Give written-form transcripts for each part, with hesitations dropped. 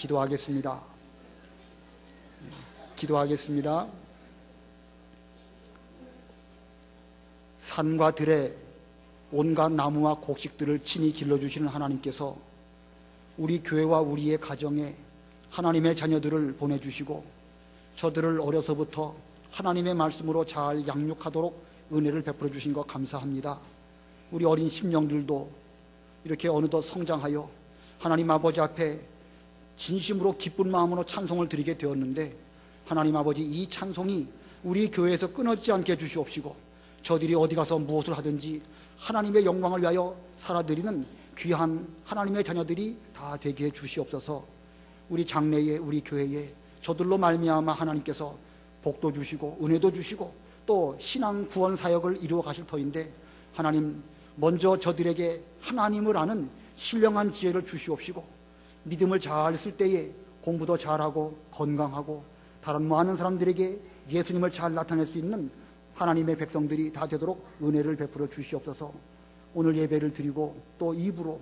기도하겠습니다. 기도하겠습니다. 산과 들에 온갖 나무와 곡식들을 친히 길러주시는 하나님께서 우리 교회와 우리의 가정에 하나님의 자녀들을 보내주시고 저들을 어려서부터 하나님의 말씀으로 잘 양육하도록 은혜를 베풀어 주신 것 감사합니다. 우리 어린 심령들도 이렇게 어느덧 성장하여 하나님 아버지 앞에 진심으로 기쁜 마음으로 찬송을 드리게 되었는데, 하나님 아버지, 이 찬송이 우리 교회에서 끊어지지 않게 해주시옵시고 저들이 어디 가서 무엇을 하든지 하나님의 영광을 위하여 살아드리는 귀한 하나님의 자녀들이 다 되게 해주시옵소서. 우리 장래에, 우리 교회에 저들로 말미암아 하나님께서 복도 주시고 은혜도 주시고 또 신앙 구원 사역을 이루어 가실 터인데, 하나님 먼저 저들에게 하나님을 아는 신령한 지혜를 주시옵시고 믿음을 잘 쓸 때에 공부도 잘하고 건강하고 다른 많은 사람들에게 예수님을 잘 나타낼 수 있는 하나님의 백성들이 다 되도록 은혜를 베풀어 주시옵소서. 오늘 예배를 드리고 또 입으로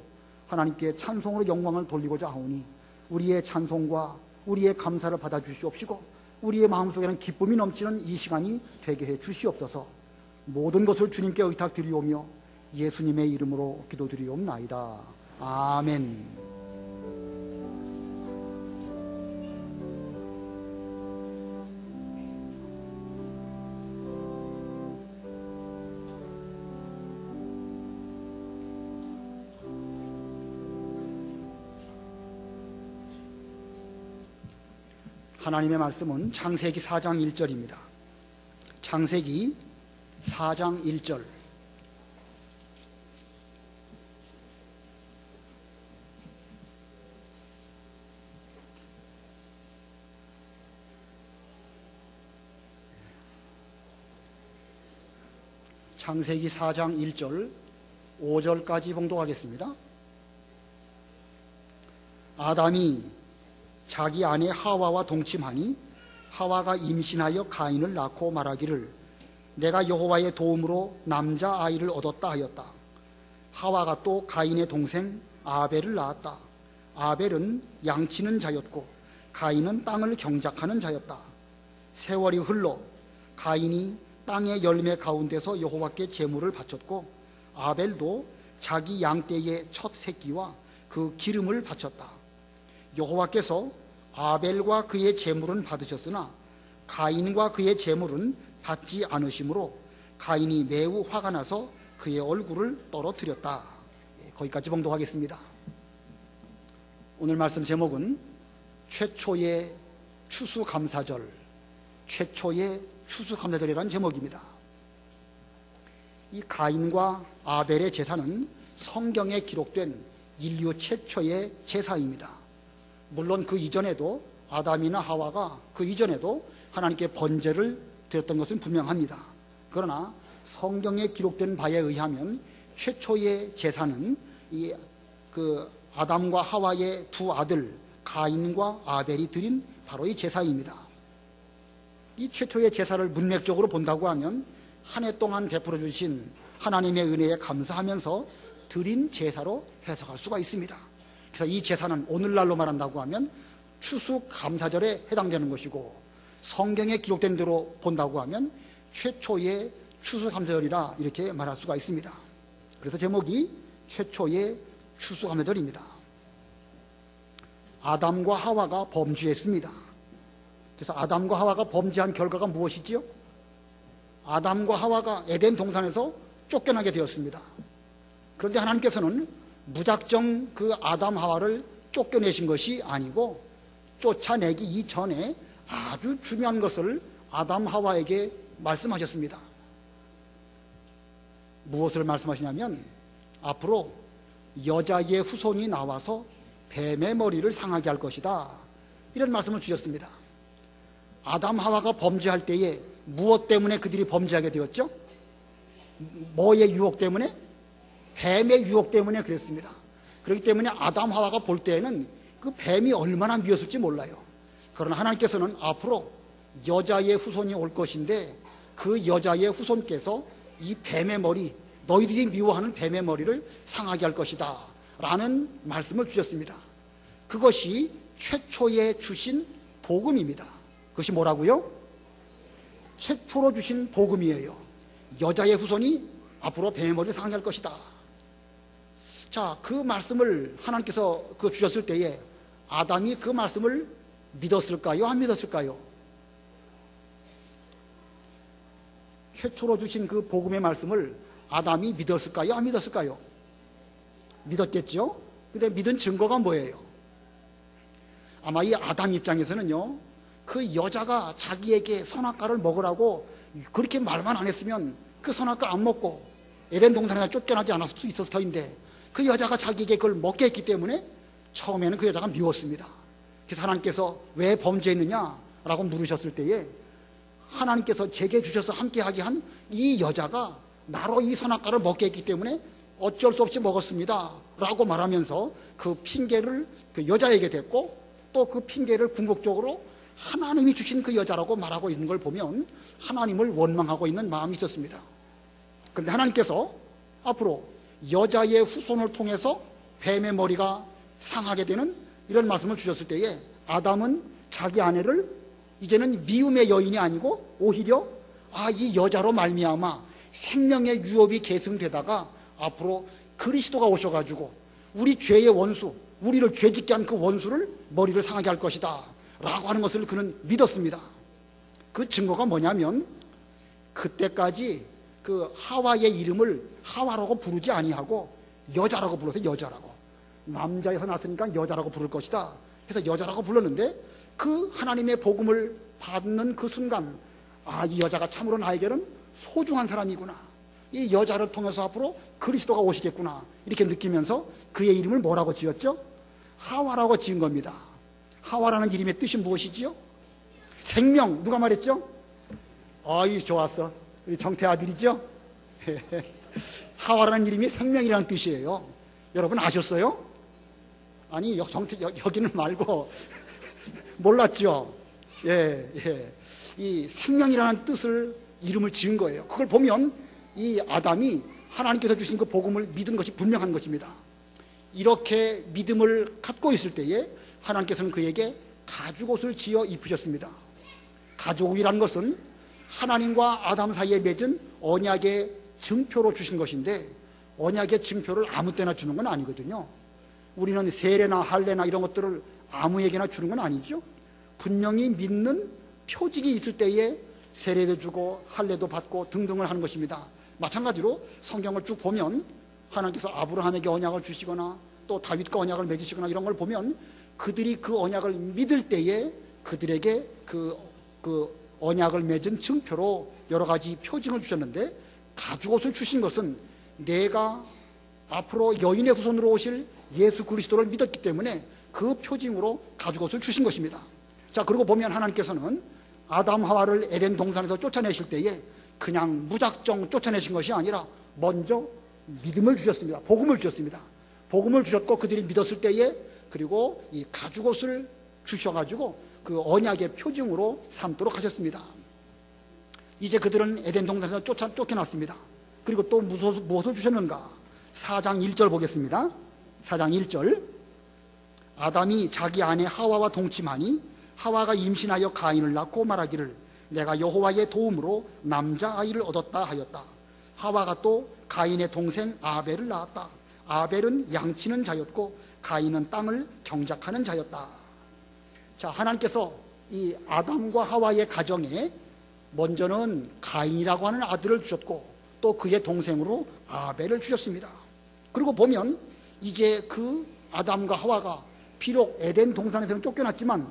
하나님께 찬송으로 영광을 돌리고자 하오니 우리의 찬송과 우리의 감사를 받아 주시옵시고 우리의 마음속에는 기쁨이 넘치는 이 시간이 되게 해 주시옵소서. 모든 것을 주님께 의탁드리오며 예수님의 이름으로 기도드리옵나이다. 아멘. 하나님의 말씀은 창세기 4장 1절입니다. 창세기 4장 1절. 창세기 4장 1절 5절까지 봉독하겠습니다. 아담이 자기 아내 하와와 동침하니 하와가 임신하여 가인을 낳고 말하기를 내가 여호와의 도움으로 남자아이를 얻었다 하였다. 하와가 또 가인의 동생 아벨을 낳았다. 아벨은 양치는 자였고 가인은 땅을 경작하는 자였다. 세월이 흘러 가인이 땅의 열매 가운데서 여호와께 제물을 바쳤고 아벨도 자기 양떼의 첫 새끼와 그 기름을 바쳤다. 여호와께서 아벨과 그의 제물은 받으셨으나 가인과 그의 제물은 받지 않으시므로 가인이 매우 화가 나서 그의 얼굴을 떨어뜨렸다. 거기까지 봉독하겠습니다. 오늘 말씀 제목은 최초의 추수감사절, 최초의 추수감사절이라는 제목입니다. 이 가인과 아벨의 제사는 성경에 기록된 인류 최초의 제사입니다. 물론 그 이전에도 아담이나 하와가 그 이전에도 하나님께 번제를 드렸던 것은 분명합니다. 그러나 성경에 기록된 바에 의하면 최초의 제사는 이 아담과 하와의 두 아들 가인과 아벨이 드린 바로 이 제사입니다. 이 최초의 제사를 문맥적으로 본다고 하면 한 해 동안 베풀어 주신 하나님의 은혜에 감사하면서 드린 제사로 해석할 수가 있습니다. 그래서 이 제사는 오늘날로 말한다고 하면 추수감사절에 해당되는 것이고, 성경에 기록된 대로 본다고 하면 최초의 추수감사절이라 이렇게 말할 수가 있습니다. 그래서 제목이 최초의 추수감사절입니다. 아담과 하와가 범죄했습니다. 그래서 아담과 하와가 범죄한 결과가 무엇이지요? 아담과 하와가 에덴 동산에서 쫓겨나게 되었습니다. 그런데 하나님께서는 무작정 그 아담 하와를 쫓겨내신 것이 아니고 쫓아내기 이전에 아주 중요한 것을 아담 하와에게 말씀하셨습니다. 무엇을 말씀하시냐면 앞으로 여자의 후손이 나와서 뱀의 머리를 상하게 할 것이다, 이런 말씀을 주셨습니다. 아담 하와가 범죄할 때에 무엇 때문에 그들이 범죄하게 되었죠? 뭐의 유혹 때문에? 뱀의 유혹 때문에 그랬습니다. 그렇기 때문에 아담 하와가 볼 때에는 그 뱀이 얼마나 미웠을지 몰라요. 그러나 하나님께서는 앞으로 여자의 후손이 올 것인데 그 여자의 후손께서 이 뱀의 머리, 너희들이 미워하는 뱀의 머리를 상하게 할 것이다 라는 말씀을 주셨습니다. 그것이 최초에 주신 복음입니다. 그것이 뭐라고요? 최초로 주신 복음이에요. 여자의 후손이 앞으로 뱀의 머리를 상하게 할 것이다. 자, 그 말씀을 하나님께서 주셨을 때에 아담이 그 말씀을 믿었을까요? 안 믿었을까요? 최초로 주신 그 복음의 말씀을 아담이 믿었을까요? 안 믿었을까요? 믿었겠죠? 근데 믿은 증거가 뭐예요? 아마 이 아담 입장에서는요, 그 여자가 자기에게 선악과를 먹으라고 그렇게 말만 안 했으면 그 선악과 안 먹고 에덴 동산에서 쫓겨나지 않았을 수 있었을 터인데, 그 여자가 자기에게 그걸 먹게 했기 때문에 처음에는 그 여자가 미웠습니다. 그래서 하나님께서 왜 범죄했느냐라고 물으셨을 때에 하나님께서 제게 주셔서 함께하게 한 이 여자가 나로 이 선악과를 먹게 했기 때문에 어쩔 수 없이 먹었습니다 라고 말하면서 그 핑계를 그 여자에게 댔고, 또 그 핑계를 궁극적으로 하나님이 주신 그 여자라고 말하고 있는 걸 보면 하나님을 원망하고 있는 마음이 있었습니다. 그런데 하나님께서 앞으로 여자의 후손을 통해서 뱀의 머리가 상하게 되는 이런 말씀을 주셨을 때에 아담은 자기 아내를 이제는 미움의 여인이 아니고 오히려 이 여자로 말미암아 생명의 유업이 계승되다가 앞으로 그리스도가 오셔가지고 우리 죄의 원수, 우리를 죄짓게 한 그 원수를 머리를 상하게 할 것이다 라고 하는 것을 그는 믿었습니다. 그 증거가 뭐냐면, 그때까지 그 하와의 이름을 하와라고 부르지 아니하고 여자라고 불러서 여자라고, 남자에서 났으니까 여자라고 부를 것이다 해서 여자라고 불렀는데, 그 하나님의 복음을 받는 그 순간 이 여자가 참으로 나에게는 소중한 사람이구나, 이 여자를 통해서 앞으로 그리스도가 오시겠구나 이렇게 느끼면서 그의 이름을 뭐라고 지었죠? 하와라고 지은 겁니다. 하와라는 이름의 뜻이 무엇이지요? 생명. 누가 말했죠? 좋았어. 우리 정태 아들이죠? 하와라는 이름이 생명이라는 뜻이에요. 여러분 아셨어요? 아니, 여기는 말고 몰랐죠? 이 생명이라는 뜻을 이름을 지은 거예요. 그걸 보면 이 아담이 하나님께서 주신 그 복음을 믿은 것이 분명한 것입니다. 이렇게 믿음을 갖고 있을 때에 하나님께서는 그에게 가죽옷을 지어 입히셨습니다. 가죽이라는 것은 하나님과 아담 사이에 맺은 언약의 증표로 주신 것인데, 언약의 증표를 아무 때나 주는 건 아니거든요. 우리는 세례나 할례나 이런 것들을 아무에게나 주는 건 아니죠. 분명히 믿는 표징이 있을 때에 세례도 주고 할례도 받고 등등을 하는 것입니다. 마찬가지로 성경을 쭉 보면 하나님께서 아브라함에게 언약을 주시거나 또 다윗과 언약을 맺으시거나 이런 걸 보면 그들이 그 언약을 믿을 때에 그들에게 그 언약을 맺은 증표로 여러 가지 표징을 주셨는데, 가죽옷을 주신 것은 내가 앞으로 여인의 후손으로 오실 예수 그리스도를 믿었기 때문에 그 표징으로 가죽옷을 주신 것입니다. 자, 그리고 보면 하나님께서는 아담 하와를 에덴 동산에서 쫓아내실 때에 그냥 무작정 쫓아내신 것이 아니라 먼저 믿음을 주셨습니다. 복음을 주셨습니다. 복음을 주셨고 그들이 믿었을 때에 그리고 이 가죽옷을 주셔가지고 그 언약의 표징으로 삼도록 하셨습니다. 이제 그들은 에덴 동산에서 쫓겨났습니다. 그리고 또 무엇을 주셨는가? 4장 1절 보겠습니다. 4장 1절. 아담이 자기 아내 하와와 동침하니 하와가 임신하여 가인을 낳고 말하기를 내가 여호와의 도움으로 남자아이를 얻었다 하였다. 하와가 또 가인의 동생 아벨을 낳았다. 아벨은 양치는 자였고 가인은 땅을 경작하는 자였다. 자, 하나님께서 이 아담과 하와의 가정에 먼저는 가인이라고 하는 아들을 주셨고 또 그의 동생으로 아벨을 주셨습니다. 그리고 보면 이제 그 아담과 하와가 비록 에덴 동산에서는 쫓겨났지만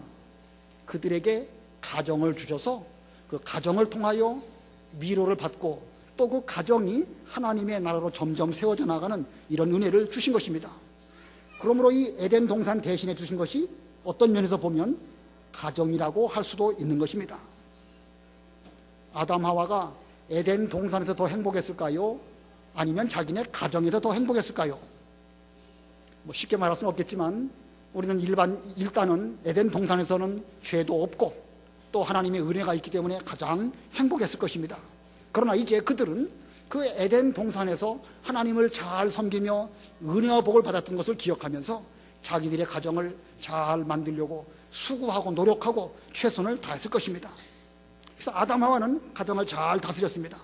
그들에게 가정을 주셔서 그 가정을 통하여 위로를 받고 또 그 가정이 하나님의 나라로 점점 세워져 나가는 이런 은혜를 주신 것입니다. 그러므로 이 에덴 동산 대신에 주신 것이 어떤 면에서 보면 가정이라고 할 수도 있는 것입니다. 아담 하와가 에덴 동산에서 더 행복했을까요? 아니면 자기네 가정에서 더 행복했을까요? 쉽게 말할 수는 없겠지만 우리는 일단은 에덴 동산에서는 죄도 없고 또 하나님의 은혜가 있기 때문에 가장 행복했을 것입니다. 그러나 이제 그들은 그 에덴 동산에서 하나님을 잘 섬기며 은혜와 복을 받았던 것을 기억하면서 자기들의 가정을 잘 만들려고 수고하고 노력하고 최선을 다했을 것입니다. 그래서 아담 하와는 가정을 잘 다스렸습니다.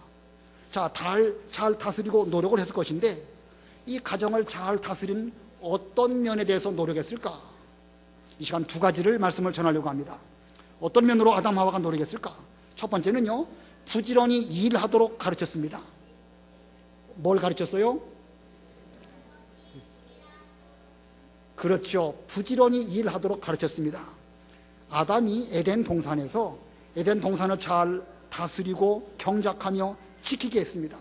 자, 잘 다스리고 노력을 했을 것인데 이 가정을 잘 다스린 어떤 면에 대해서 노력했을까? 이 시간 두 가지를 말씀을 전하려고 합니다. 어떤 면으로 아담 하와가 노력했을까? 첫 번째는요, 부지런히 일하도록 가르쳤습니다. 뭘 가르쳤어요? 그렇죠. 부지런히 일하도록 가르쳤습니다. 아담이 에덴 동산을 잘 다스리고 경작하며 지키게 했습니다.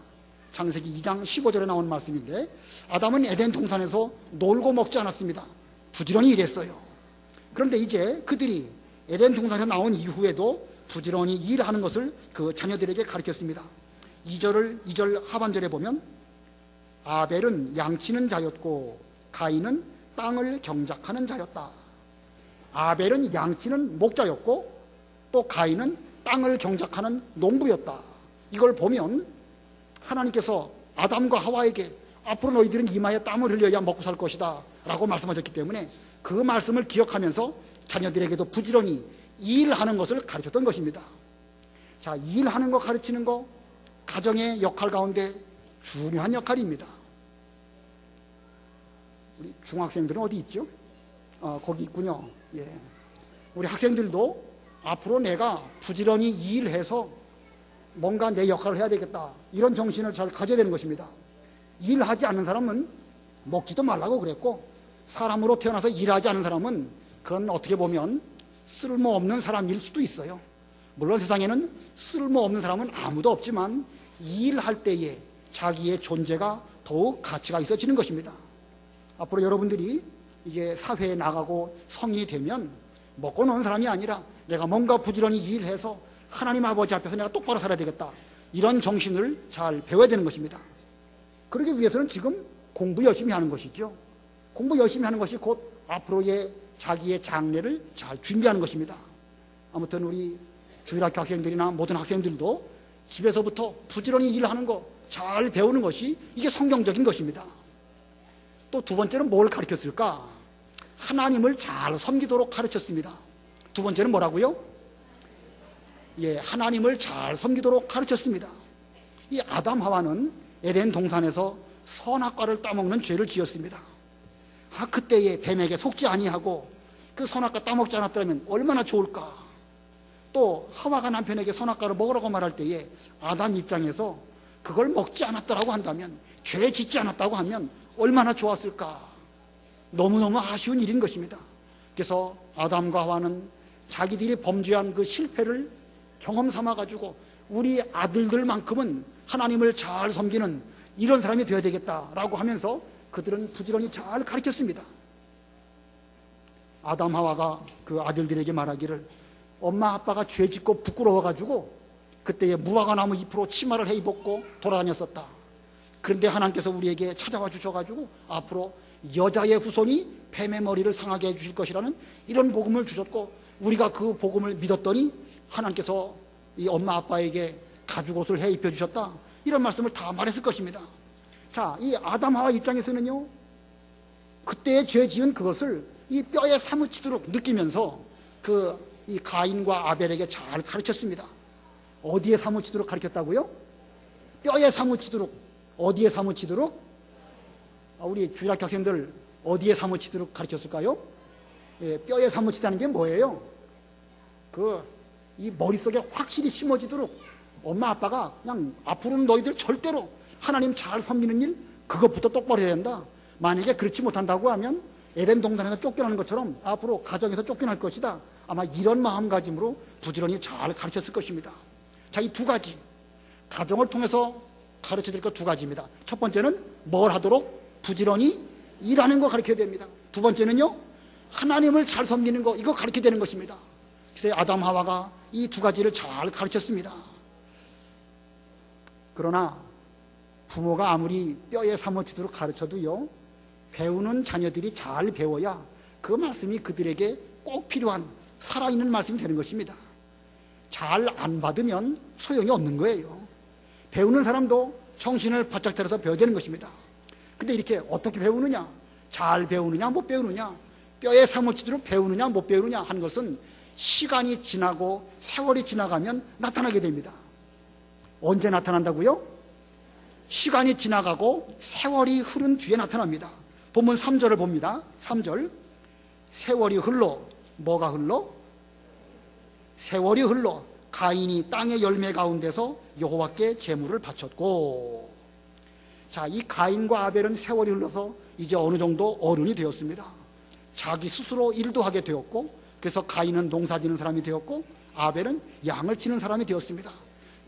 창세기 2장 15절에 나온 말씀인데 아담은 에덴 동산에서 놀고 먹지 않았습니다. 부지런히 일했어요. 그런데 이제 그들이 에덴 동산에서 나온 이후에도 부지런히 일하는 것을 그 자녀들에게 가르쳤습니다. 2절 하반절에 보면 아벨은 양치는 자였고 가인은 땅을 경작하는 자였다. 아벨은 양치는 목자였고 또 가인은 땅을 경작하는 농부였다. 이걸 보면 하나님께서 아담과 하와에게 앞으로 너희들은 이마에 땀을 흘려야 먹고 살 것이다 라고 말씀하셨기 때문에 그 말씀을 기억하면서 자녀들에게도 부지런히 일하는 것을 가르쳤던 것입니다. 자, 일하는 거 가르치는 거 가정의 역할 가운데 중요한 역할입니다. 우리 중학생들은 어디 있죠? 거기 있군요. 예. 우리 학생들도 앞으로 내가 부지런히 일해서 뭔가 내 역할을 해야 되겠다 이런 정신을 잘 가져야 되는 것입니다. 일하지 않는 사람은 먹지도 말라고 그랬고 사람으로 태어나서 일하지 않는 사람은 그건 어떻게 보면 쓸모없는 사람일 수도 있어요. 물론 세상에는 쓸모없는 사람은 아무도 없지만 일할 때에 자기의 존재가 더욱 가치가 있어지는 것입니다. 앞으로 여러분들이 이제 사회에 나가고 성인이 되면 먹고 노는 사람이 아니라 내가 뭔가 부지런히 일해서 하나님 아버지 앞에서 내가 똑바로 살아야 되겠다 이런 정신을 잘 배워야 되는 것입니다. 그러기 위해서는 지금 공부 열심히 하는 것이죠. 공부 열심히 하는 것이 곧 앞으로의 자기의 장래를 잘 준비하는 것입니다. 아무튼 우리 주일학교 학생들이나 모든 학생들도 집에서부터 부지런히 일하는 거 잘 배우는 것이 이게 성경적인 것입니다. 또 두 번째는 뭘 가르쳤을까? 하나님을 잘 섬기도록 가르쳤습니다. 두 번째는 뭐라고요? 예, 하나님을 잘 섬기도록 가르쳤습니다. 이 아담 하와는 에덴 동산에서 선악과를 따먹는 죄를 지었습니다. 그때에 뱀에게 속지 아니하고 그 선악과 따먹지 않았더라면 얼마나 좋을까? 또 하와가 남편에게 선악과를 먹으라고 말할 때에 아담 입장에서 그걸 먹지 않았더라고 한다면, 죄 짓지 않았다고 하면 얼마나 좋았을까? 너무너무 아쉬운 일인 것입니다. 그래서 아담과 하와는 자기들이 범죄한 그 실패를 경험 삼아가지고 우리 아들들만큼은 하나님을 잘 섬기는 이런 사람이 되어야 되겠다라고 하면서 그들은 부지런히 잘 가르쳤습니다. 아담 하와가 그 아들들에게 말하기를 엄마 아빠가 죄 짓고 부끄러워가지고 그때에 무화과 나무 잎으로 치마를 해 입었고 돌아다녔었다. 그런데 하나님께서 우리에게 찾아와 주셔가지고 앞으로 여자의 후손이 뱀의 머리를 상하게 해주실 것이라는 이런 복음을 주셨고 우리가 그 복음을 믿었더니 하나님께서 이 엄마 아빠에게 가죽옷을 해 입혀주셨다. 이런 말씀을 다 말했을 것입니다. 자, 이 아담 하와 입장에서는요, 그때의 죄 지은 그것을 이 뼈에 사무치도록 느끼면서 이 가인과 아벨에게 잘 가르쳤습니다. 어디에 사무치도록 가르쳤다고요? 뼈에 사무치도록. 어디에 사무치도록? 우리 주일학교 학생들 어디에 사무치도록 가르쳤을까요? 예, 뼈에 사무치다는 게 뭐예요? 이 머릿속에 확실히 심어지도록 엄마 아빠가 그냥 앞으로는 너희들 절대로 하나님 잘 섬기는 일 그것부터 똑바로 해야 된다. 만약에 그렇지 못한다고 하면 에덴 동산에서 쫓겨나는 것처럼 앞으로 가정에서 쫓겨날 것이다. 아마 이런 마음가짐으로 부지런히 잘 가르쳤을 것입니다. 자, 이 두 가지 가정을 통해서 가르쳐 드릴 것 두 가지입니다. 첫 번째는 뭘 하도록? 부지런히 일하는 거 가르쳐야 됩니다. 두 번째는요, 하나님을 잘 섬기는 거, 이거 가르쳐야 되는 것입니다. 그래서 아담 하와가 이 두 가지를 잘 가르쳤습니다. 그러나 부모가 아무리 뼈에 사무치도록 가르쳐도요, 배우는 자녀들이 잘 배워야 그 말씀이 그들에게 꼭 필요한 살아있는 말씀이 되는 것입니다. 잘 안 받으면 소용이 없는 거예요. 배우는 사람도 정신을 바짝 차려서 배워야 되는 것입니다. 근데 이렇게 어떻게 배우느냐? 잘 배우느냐? 못 배우느냐? 뼈에 사무치도록 배우느냐 못 배우느냐 하는 것은 시간이 지나고 세월이 지나가면 나타나게 됩니다. 언제 나타난다고요? 시간이 지나가고 세월이 흐른 뒤에 나타납니다. 본문 3절을 봅니다. 3절. 세월이 흘러, 뭐가 흘러? 세월이 흘러 가인이 땅의 열매 가운데서 여호와께 제물을 바쳤고. 자, 이 가인과 아벨은 세월이 흘러서 이제 어느 정도 어른이 되었습니다. 자기 스스로 일도 하게 되었고, 그래서 가인은 농사 지는 사람이 되었고 아벨은 양을 치는 사람이 되었습니다.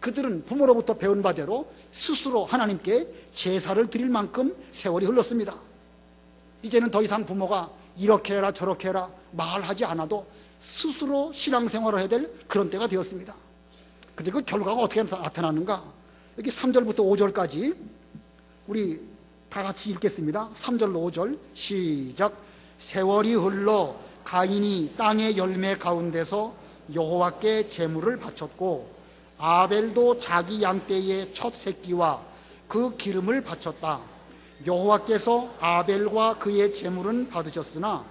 그들은 부모로부터 배운 바대로 스스로 하나님께 제사를 드릴 만큼 세월이 흘렀습니다. 이제는 더 이상 부모가 이렇게 해라 저렇게 해라 말하지 않아도 스스로 신앙생활을 해야 될 그런 때가 되었습니다. 근데 그 결과가 어떻게 나타나는가? 여기 3절부터 5절까지 우리 다 같이 읽겠습니다. 3절로 5절 시작. 세월이 흘러 가인이 땅의 열매 가운데서 여호와께 제물을 바쳤고 아벨도 자기 양떼의 첫 새끼와 그 기름을 바쳤다. 여호와께서 아벨과 그의 제물은 받으셨으나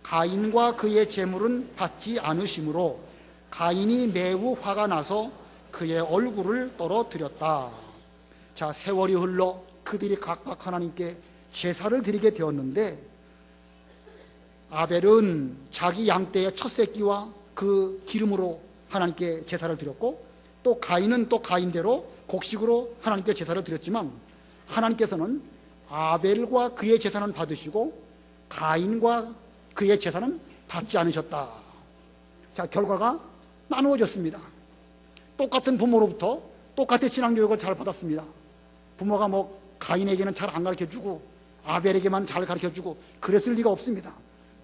가인과 그의 제물은 받지 않으시므로 가인이 매우 화가 나서 그의 얼굴을 떨어뜨렸다. 자, 세월이 흘러 그들이 각각 하나님께 제사를 드리게 되었는데 아벨은 자기 양떼의 첫 새끼와 그 기름으로 하나님께 제사를 드렸고 또 가인은 또 가인대로 곡식으로 하나님께 제사를 드렸지만 하나님께서는 아벨과 그의 제사는 받으시고 가인과 그의 제사는 받지 않으셨다. 자, 결과가 나누어졌습니다. 똑같은 부모로부터 똑같은 신앙교육을 잘 받았습니다. 부모가 뭐 가인에게는 잘 안 가르쳐주고 아벨에게만 잘 가르쳐주고 그랬을 리가 없습니다.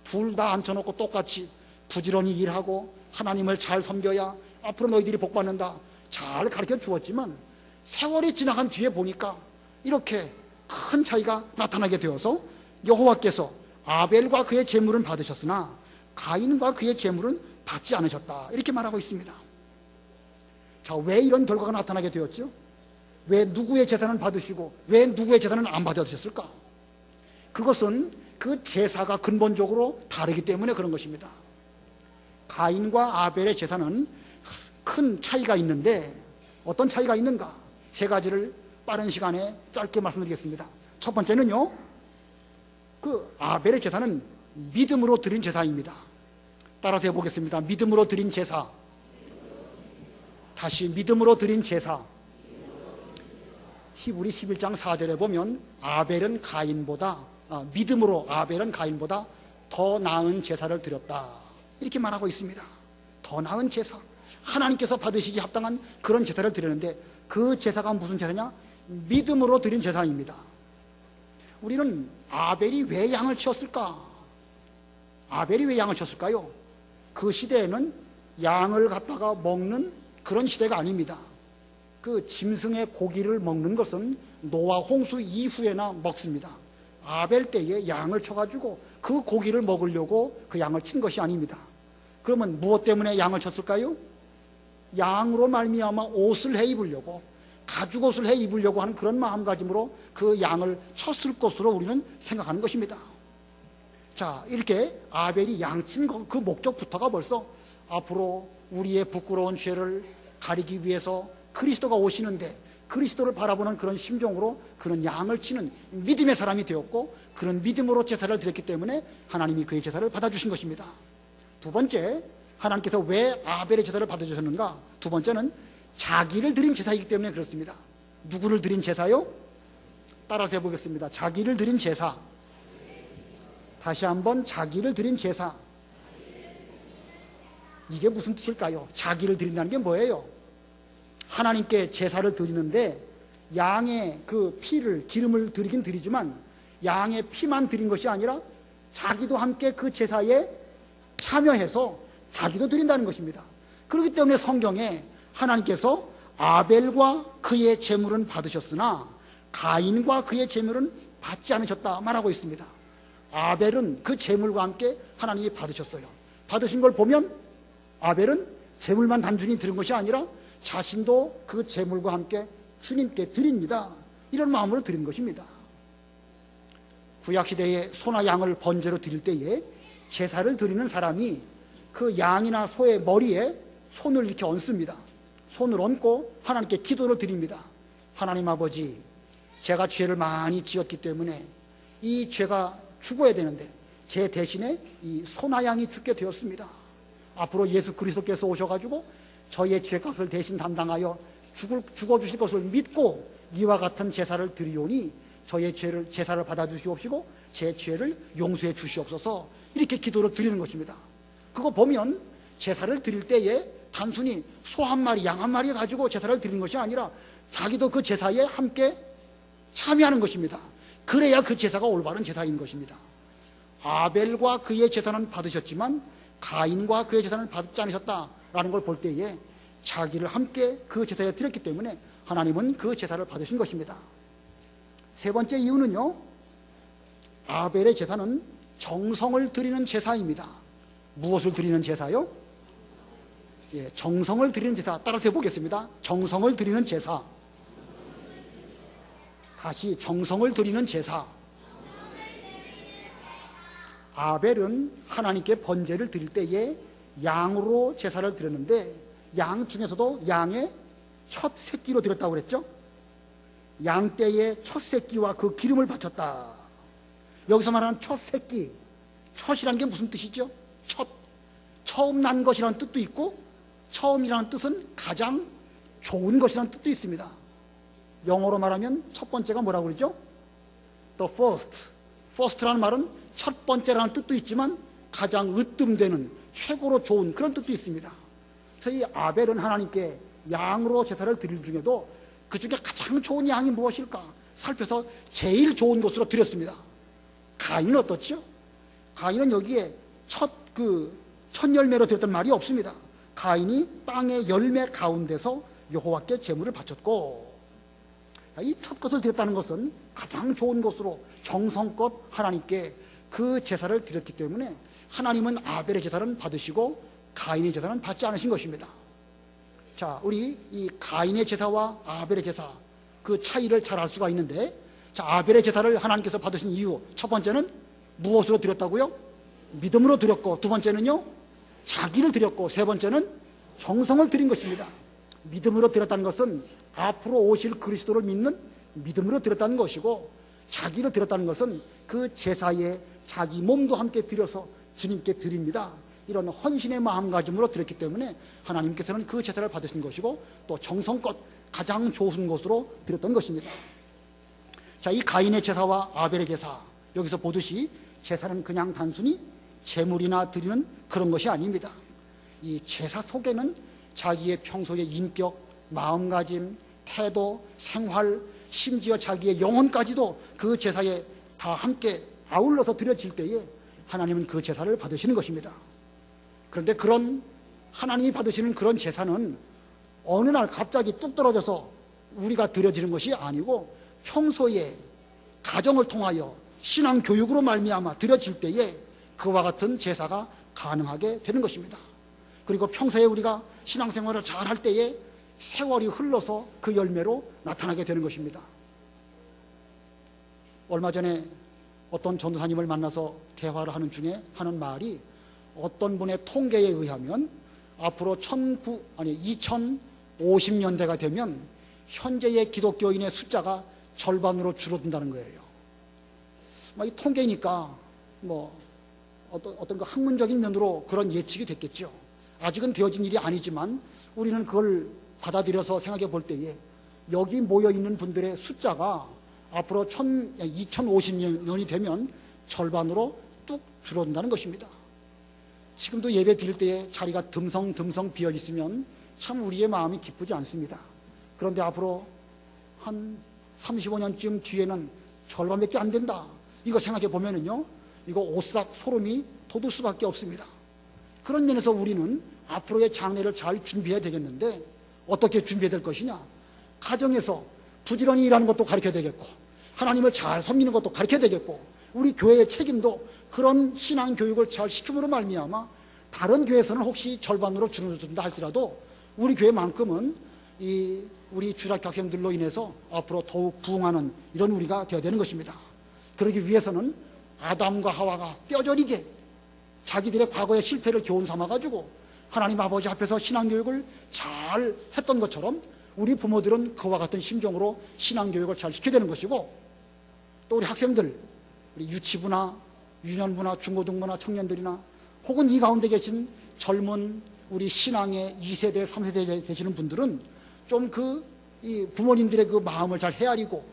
둘 다 앉혀놓고 똑같이 부지런히 일하고 하나님을 잘 섬겨야 앞으로 너희들이 복받는다 잘 가르쳐 주었지만 세월이 지나간 뒤에 보니까 이렇게 큰 차이가 나타나게 되어서 여호와께서 아벨과 그의 제물은 받으셨으나 가인과 그의 제물은 받지 않으셨다 이렇게 말하고 있습니다. 자, 왜 이런 결과가 나타나게 되었죠? 왜 누구의 제사는 받으시고 왜 누구의 제사는 안 받으셨을까? 그것은 그 제사가 근본적으로 다르기 때문에 그런 것입니다. 가인과 아벨의 제사는 큰 차이가 있는데 어떤 차이가 있는가? 세 가지를 빠른 시간에 짧게 말씀드리겠습니다. 첫 번째는요, 그 아벨의 제사는 믿음으로 드린 제사입니다. 따라서 해보겠습니다. 믿음으로 드린 제사. 다시 믿음으로 드린 제사. 히브리 11장 4절에 보면 아벨은 가인보다 믿음으로 아벨은 가인보다 더 나은 제사를 드렸다 이렇게 말하고 있습니다. 더 나은 제사, 하나님께서 받으시기 합당한 그런 제사를 드렸는데 그 제사가 무슨 제사냐? 믿음으로 드린 제사입니다. 우리는 아벨이 왜 양을 치었을까? 아벨이 왜 양을 쳤을까요? 그 시대에는 양을 갖다가 먹는 그런 시대가 아닙니다. 그 짐승의 고기를 먹는 것은 노아 홍수 이후에나 먹습니다. 아벨 때에 양을 쳐가지고 그 고기를 먹으려고 그 양을 친 것이 아닙니다. 그러면 무엇 때문에 양을 쳤을까요? 양으로 말미암아 옷을 해 입으려고, 가죽 옷을 해 입으려고 하는 그런 마음가짐으로 그 양을 쳤을 것으로 우리는 생각하는 것입니다. 자, 이렇게 아벨이 양친 그 목적부터가 벌써 앞으로 우리의 부끄러운 죄를 가리기 위해서 그리스도가 오시는데 그리스도를 바라보는 그런 심정으로 그런 양을 치는 믿음의 사람이 되었고 그런 믿음으로 제사를 드렸기 때문에 하나님이 그의 제사를 받아주신 것입니다. 두 번째, 하나님께서 왜 아벨의 제사를 받아주셨는가? 두 번째는 자기를 드린 제사이기 때문에 그렇습니다. 누구를 드린 제사요? 따라서 해보겠습니다. 자기를 드린 제사. 다시 한번 자기를 드린 제사. 이게 무슨 뜻일까요? 자기를 드린다는 게 뭐예요? 하나님께 제사를 드리는데 양의 그 피를, 기름을 드리긴 드리지만 양의 피만 드린 것이 아니라 자기도 함께 그 제사에 참여해서 자기도 드린다는 것입니다. 그렇기 때문에 성경에 하나님께서 아벨과 그의 제물은 받으셨으나 가인과 그의 제물은 받지 않으셨다 말하고 있습니다. 아벨은 그 제물과 함께 하나님이 받으셨어요. 받으신 걸 보면 아벨은 제물만 단순히 드린 것이 아니라 자신도 그 제물과 함께 주님께 드립니다. 이런 마음으로 드린 것입니다. 구약시대에 소나 양을 번제로 드릴 때에 제사를 드리는 사람이 그 양이나 소의 머리에 손을 이렇게 얹습니다. 손을 얹고 하나님께 기도를 드립니다. 하나님 아버지, 제가 죄를 많이 지었기 때문에 이 죄가 죽어야 되는데 제 대신에 이 소나 양이 죽게 되었습니다. 앞으로 예수 그리스도께서 오셔가지고 저의 죄값을 대신 담당하여 죽어주실 것을 믿고 이와 같은 제사를 드리오니 저의 제사를 받아주시옵시고 제 죄를 용서해 주시옵소서, 이렇게 기도를 드리는 것입니다. 그거 보면 제사를 드릴 때에 단순히 소 한 마리, 양 한 마리 가지고 제사를 드리는 것이 아니라 자기도 그 제사에 함께 참여하는 것입니다. 그래야 그 제사가 올바른 제사인 것입니다. 아벨과 그의 제사는 받으셨지만 가인과 그의 제사는 받지 않으셨다라는 걸 볼 때에 자기를 함께 그 제사에 드렸기 때문에 하나님은 그 제사를 받으신 것입니다. 세 번째 이유는요, 아벨의 제사는 정성을 드리는 제사입니다. 무엇을 드리는 제사요? 예, 정성을 드리는 제사. 따라서 해보겠습니다. 정성을 드리는 제사. 다시 정성을 드리는 제사. 아벨은 하나님께 번제를 드릴 때에 양으로 제사를 드렸는데 양 중에서도 양의 첫 새끼로 드렸다고 그랬죠. 양떼의 첫 새끼와 그 기름을 바쳤다. 여기서 말하는 첫 새끼, 첫이라는 게 무슨 뜻이죠? 첫, 처음 난 것이라는 뜻도 있고 처음이라는 뜻은 가장 좋은 것이라는 뜻도 있습니다. 영어로 말하면 첫 번째가 뭐라고 그러죠? The first. first라는 말은 첫 번째라는 뜻도 있지만 가장 으뜸되는, 최고로 좋은 그런 뜻도 있습니다. 그래서 이 아벨은 하나님께 양으로 제사를 드릴 중에도 그 중에 가장 좋은 양이 무엇일까 살펴서 제일 좋은 것으로 드렸습니다. 가인은 어떻죠? 가인은 여기에 첫 열매로 드렸던 말이 없습니다. 가인이 땅의 열매 가운데서 여호와께 제물을 바쳤고, 이 첫 것을 드렸다는 것은 가장 좋은 것으로 정성껏 하나님께 그 제사를 드렸기 때문에 하나님은 아벨의 제사는 받으시고 가인의 제사는 받지 않으신 것입니다. 자, 우리 이 가인의 제사와 아벨의 제사, 그 차이를 잘 알 수가 있는데, 자, 아벨의 제사를 하나님께서 받으신 이유, 첫 번째는 무엇으로 드렸다고요? 믿음으로 드렸고, 두 번째는요, 자기를 드렸고, 세 번째는 정성을 드린 것입니다. 믿음으로 드렸다는 것은 앞으로 오실 그리스도를 믿는 믿음으로 드렸다는 것이고, 자기를 드렸다는 것은 그 제사에 자기 몸도 함께 드려서 주님께 드립니다. 이런 헌신의 마음가짐으로 드렸기 때문에 하나님께서는 그 제사를 받으신 것이고 또 정성껏 가장 좋은 것으로 드렸던 것입니다. 자, 이 가인의 제사와 아벨의 제사, 여기서 보듯이 제사는 그냥 단순히 제물이나 드리는 그런 것이 아닙니다. 이 제사 속에는 자기의 평소의 인격, 마음가짐, 태도, 생활, 심지어 자기의 영혼까지도 그 제사에 다 함께 아울러서 드려질 때에 하나님은 그 제사를 받으시는 것입니다. 그런데 그런 하나님이 받으시는 그런 제사는 어느 날 갑자기 뚝 떨어져서 우리가 드려지는 것이 아니고 평소에 가정을 통하여 신앙 교육으로 말미암아 드려질 때에 그와 같은 제사가 가능하게 되는 것입니다. 그리고 평소에 우리가 신앙생활을 잘 할 때에 세월이 흘러서 그 열매로 나타나게 되는 것입니다. 얼마 전에 어떤 전도사님을 만나서 대화를 하는 중에 하는 말이, 어떤 분의 통계에 의하면 앞으로 2050년대가 되면 현재의 기독교인의 숫자가 절반으로 줄어든다는 거예요. 이 통계니까 어떤 그 학문적인 면으로 그런 예측이 됐겠죠. 아직은 되어진 일이 아니지만 우리는 그걸 받아들여서 생각해 볼 때에 여기 모여 있는 분들의 숫자가 앞으로 2050년이 되면 절반으로 뚝 줄어든다는 것입니다. 지금도 예배 드릴 때에 자리가 듬성듬성 비어 있으면 참 우리의 마음이 기쁘지 않습니다. 그런데 앞으로 한 35년쯤 뒤에는 절반밖에 안 된다, 이거 생각해 보면은요, 이거 오싹 소름이 돋을 수밖에 없습니다. 그런 면에서 우리는 앞으로의 장래를 잘 준비해야 되겠는데 어떻게 준비해야 될 것이냐? 가정에서 부지런히 일하는 것도 가르쳐야 되겠고, 하나님을 잘 섬기는 것도 가르쳐야 되겠고, 우리 교회의 책임도 그런 신앙 교육을 잘 시킴으로 말미암아 다른 교회에서는 혹시 절반으로 줄어든다 할지라도 우리 교회만큼은 우리 주일학교 학생들로 인해서 앞으로 더욱 부흥하는 이런 우리가 되어야 되는 것입니다. 그러기 위해서는 아담과 하와가 뼈저리게 자기들의 과거의 실패를 교훈 삼아가지고 하나님 아버지 앞에서 신앙교육을 잘 했던 것처럼 우리 부모들은 그와 같은 심정으로 신앙교육을 잘 시켜야 되는 것이고, 또 우리 학생들, 우리 유치부나 유년부나 중고등부나 청년들이나 혹은 이 가운데 계신 젊은 우리 신앙의 2세대, 3세대 되시는 분들은 좀 이 부모님들의 그 마음을 잘 헤아리고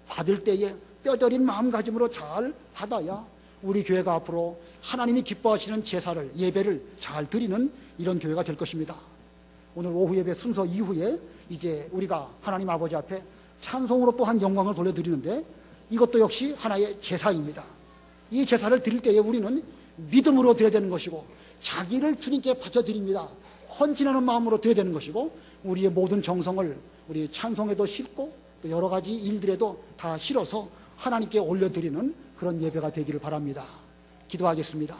받을 때에 뼈저린 마음가짐으로 잘 받아야 우리 교회가 앞으로 하나님이 기뻐하시는 제사를, 예배를 잘 드리는 이런 교회가 될 것입니다. 오늘 오후 예배 순서 이후에 이제 우리가 하나님 아버지 앞에 찬송으로 또한 영광을 돌려드리는데, 이것도 역시 하나의 제사입니다. 이 제사를 드릴 때에 우리는 믿음으로 드려야 되는 것이고, 자기를 주님께 바쳐드립니다. 헌신하는 마음으로 드려야 되는 것이고, 우리의 모든 정성을 우리 찬송에도 싣고 또 여러 가지 일들에도 다 실어서 하나님께 올려드리는 그런 예배가 되기를 바랍니다. 기도하겠습니다.